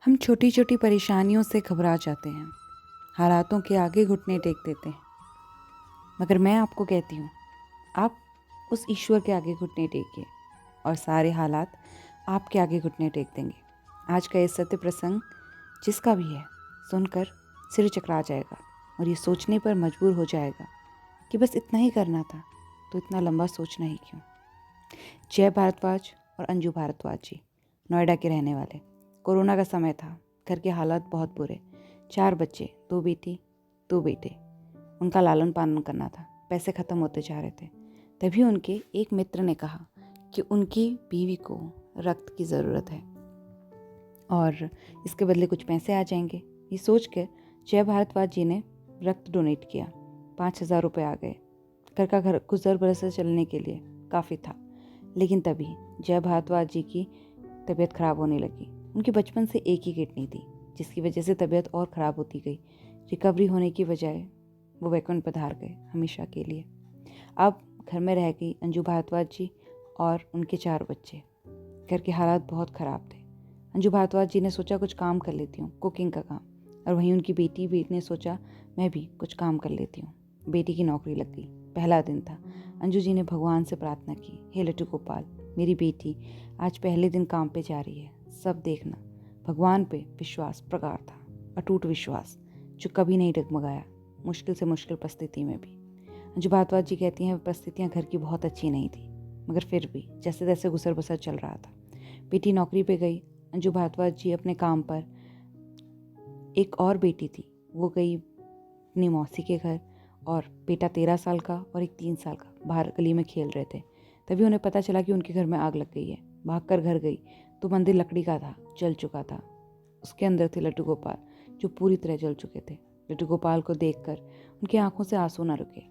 हम छोटी छोटी परेशानियों से घबरा जाते हैं, हालातों के आगे घुटने टेक देते हैं। मगर मैं आपको कहती हूँ, आप उस ईश्वर के आगे घुटने टेकिए और सारे हालात आपके आगे घुटने टेक देंगे। आज का ये सत्य प्रसंग जिसका भी है, सुनकर सिर चकरा जाएगा और ये सोचने पर मजबूर हो जाएगा कि बस इतना ही करना था, तो इतना लंबा सोचना ही क्यों। जय भारद्वाज और अंजू भारद्वाज जी नोएडा के रहने वाले। कोरोना का समय था, घर के हालात बहुत बुरे। 4 बच्चे, 2 बेटी 2 बेटे। उनका लालन पालन करना था, पैसे ख़त्म होते जा रहे थे। तभी उनके एक मित्र ने कहा कि उनकी बीवी को रक्त की ज़रूरत है और इसके बदले कुछ पैसे आ जाएंगे। ये सोच कर जय भारद्वाज जी ने रक्त डोनेट किया। 5,000 रुपये आ गए। घर का गुजर बसर चलने के लिए काफ़ी था। लेकिन तभी जय भारद्वाज जी की तबीयत ख़राब होने लगी। उनकी बचपन से एक ही किडनी थी, जिसकी वजह से तबीयत और ख़राब होती गई। रिकवरी होने की बजाय वो वैकुंठ पधार गए हमेशा के लिए। अब घर में रह गई अंजू भारद्वाज जी और उनके 4 बच्चे। घर के हालात बहुत ख़राब थे। अंजू भारद्वाज जी ने सोचा कुछ काम कर लेती हूँ, कुकिंग का काम। और वहीं उनकी बेटी भी ने सोचा मैं भी कुछ काम कर लेती हूँ। बेटी की नौकरी लग गई। पहला दिन था। अंजू जी ने भगवान से प्रार्थना की, हे लट्टू गोपाल, मेरी बेटी आज पहले दिन काम पे जा रही है, सब देखना। भगवान पे विश्वास प्रगाढ़ था, अटूट विश्वास जो कभी नहीं डगमगाया, मुश्किल से मुश्किल परिस्थिति में भी। अंजू भारद्वाज जी कहती हैं परिस्थितियाँ घर की बहुत अच्छी नहीं थी, मगर फिर भी जैसे तैसे गुजर बसर चल रहा था। बेटी नौकरी पे गई, अंजू भारद्वाज जी अपने काम पर। एक और बेटी थी, वो गई अपनी मौसी के घर और बेटा 13 साल का और एक 3 साल का बाहर गली में खेल रहे थे। तभी उन्हें पता चला कि उनके घर में आग लग गई है। भागकर घर गई तो मंदिर लकड़ी का था, जल चुका था। उसके अंदर थे लट्टू गोपाल, जो पूरी तरह जल चुके थे। लट्टू गोपाल को देखकर उनकी आंखों से आंसू न रुके।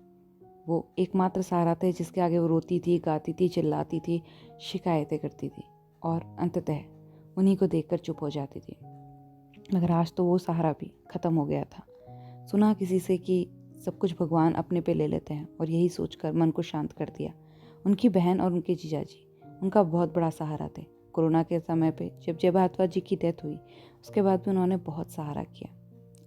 वो एकमात्र सहारा थे जिसके आगे वो रोती थी, गाती थी, चिल्लाती थी, शिकायतें करती थी और अंततः उन्हीं को देखकर चुप हो जाती थी। मगर आज तो वो सहारा भी खत्म हो गया था। सुना किसी से कि सब कुछ भगवान अपने पे ले लेते हैं और यही सोचकर मन को शांत कर दिया। उनकी बहन और उनके जीजाजी उनका बहुत बड़ा सहारा थे। कोरोना के समय पे जब जय भारद्वाज जी की डेथ हुई, उसके बाद भी उन्होंने बहुत सहारा किया।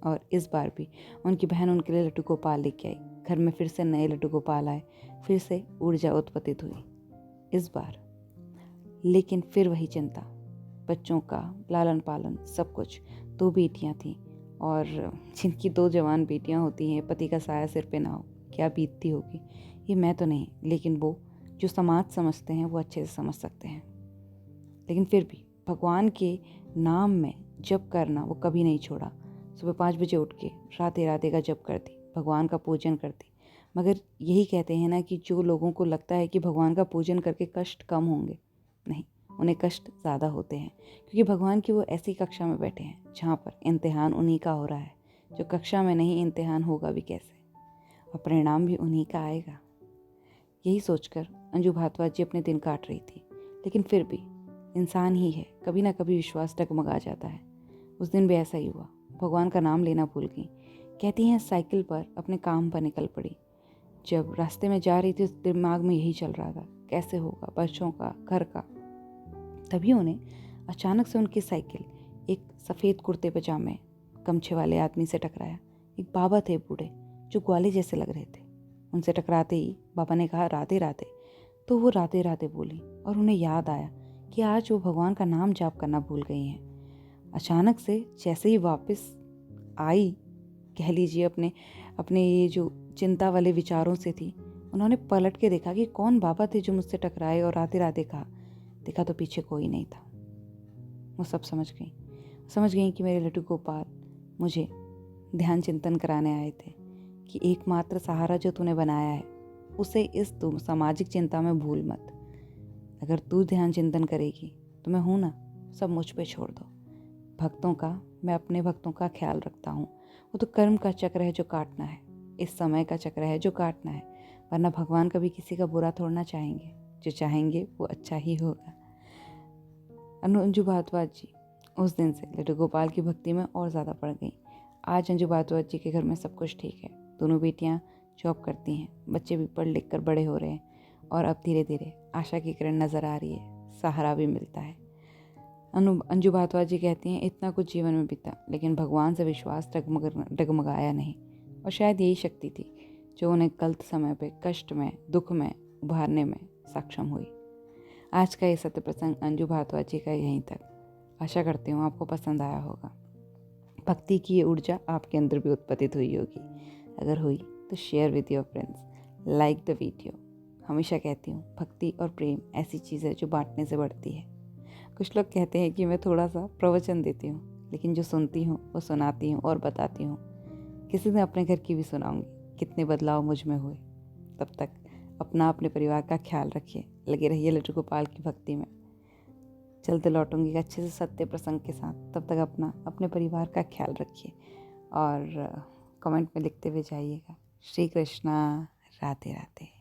और इस बार भी उनकी बहन उनके लिए लड्डू गोपाल लेके आई। घर में फिर से नए लड्डू गोपाल आए, फिर से ऊर्जा उत्पत्तित हुई इस बार। लेकिन फिर वही चिंता, बच्चों का लालन पालन सब कुछ। 2 बेटियां थीं और जिनकी 2 जवान बेटियां होती हैं, पति का साया सिर पे ना हो, क्या बीतती होगी ये मैं तो नहीं, लेकिन वो जो समाज समझते हैं वो अच्छे से समझ सकते हैं। लेकिन फिर भी भगवान के नाम में जप करना वो कभी नहीं छोड़ा। सुबह 5 बजे उठ के राधे राधे का जप करती, भगवान का पूजन करती। मगर यही कहते हैं ना कि जो लोगों को लगता है कि भगवान का पूजन करके कष्ट कम होंगे, नहीं, उन्हें कष्ट ज़्यादा होते हैं। क्योंकि भगवान की वो ऐसी कक्षा में बैठे हैं जहाँ पर इम्तिहान उन्हीं का हो रहा है। जो कक्षा में नहीं, इम्तिहान होगा भी कैसे और परिणाम भी उन्हीं का आएगा। यही सोचकर अंजू भारद्वाज जी अपने दिन काट रही थी। लेकिन फिर भी इंसान ही है, कभी ना कभी विश्वास डगमगा जाता है। उस दिन भी ऐसा ही हुआ। भगवान का नाम लेना भूल गई। कहती हैं साइकिल पर अपने काम पर निकल पड़ी। जब रास्ते में जा रही थी, दिमाग में यही चल रहा था, कैसे होगा बच्चों का, घर का। तभी उन्हें अचानक से उनकी साइकिल एक सफ़ेद कुर्ते पजामे गमछे वाले आदमी से टकराया। एक बाबा थे बूढ़े, जो ग्वाले जैसे लग रहे थे। उनसे टकराते ही बाबा ने कहा राधे राधे। तो वो राधे राधे बोली और उन्हें याद आया कि आज वो भगवान का नाम जाप करना भूल गई हैं। अचानक से जैसे ही वापस आई, कह लीजिए अपने अपने ये जो चिंता वाले विचारों से थी, उन्होंने पलट के देखा कि कौन बाबा थे जो मुझसे टकराए और राधे राधे कहा। देखा तो पीछे कोई नहीं था। वो सब समझ गई कि मेरे लड्डू गोपाल मुझे ध्यान चिंतन कराने आए थे कि एकमात्र सहारा जो तूने बनाया है उसे इस तुम सामाजिक चिंता में भूल मत। अगर तू ध्यान चिंतन करेगी तो मैं हूँ ना, सब मुझ पे छोड़ दो। भक्तों का, मैं अपने भक्तों का ख्याल रखता हूँ। वो तो कर्म का चक्र है जो काटना है, इस समय का चक्र है जो काटना है, वरना भगवान कभी किसी का बुरा थोड़ना चाहेंगे। जो चाहेंगे वो अच्छा ही होगा। अंजू भारद्वाज जी उस दिन से लड्डू गोपाल की भक्ति में और ज़्यादा पड़ गई। आज अंजू भारद्वाज जी के घर में सब कुछ ठीक है। दोनों बेटियां जॉब करती हैं, बच्चे भी पढ़ लिख कर बड़े हो रहे हैं और अब धीरे धीरे आशा की किरण नज़र आ रही है, सहारा भी मिलता है। अंजू भारद्वाज जी कहती हैं, इतना कुछ जीवन में बीता लेकिन भगवान से विश्वास डगमगाया नहीं। और शायद यही शक्ति थी जो उन्हें गलत समय पे कष्ट में, दुख में उभारने में सक्षम हुई। आज का ये सत्य प्रसंग अंजू भारद्वाज जी का यहीं तक। आशा करती हूँ आपको पसंद आया होगा। भक्ति की ये ऊर्जा आपके अंदर भी उत्पत्तित हुई होगी। अगर हुई तो share with your friends, like the video. हमेशा कहती हूँ, भक्ति और प्रेम ऐसी चीज़ है जो बांटने से बढ़ती है। कुछ लोग कहते हैं कि मैं थोड़ा सा प्रवचन देती हूँ, लेकिन जो सुनती हूँ वो सुनाती हूँ और बताती हूँ। किसी दिन अपने घर की भी सुनाऊंगी कितने बदलाव मुझ में हुए। तब तक अपना, अपने परिवार का ख्याल रखिए। लगे रहिए लड्डू गोपाल की भक्ति में। जल्द लौटूंगी अच्छे से सत्य प्रसंग के साथ। तब तक अपना, अपने परिवार का ख्याल रखिए और कमेंट में लिखते हुए जाइएगा। श्री कृष्णा, राधे राधे।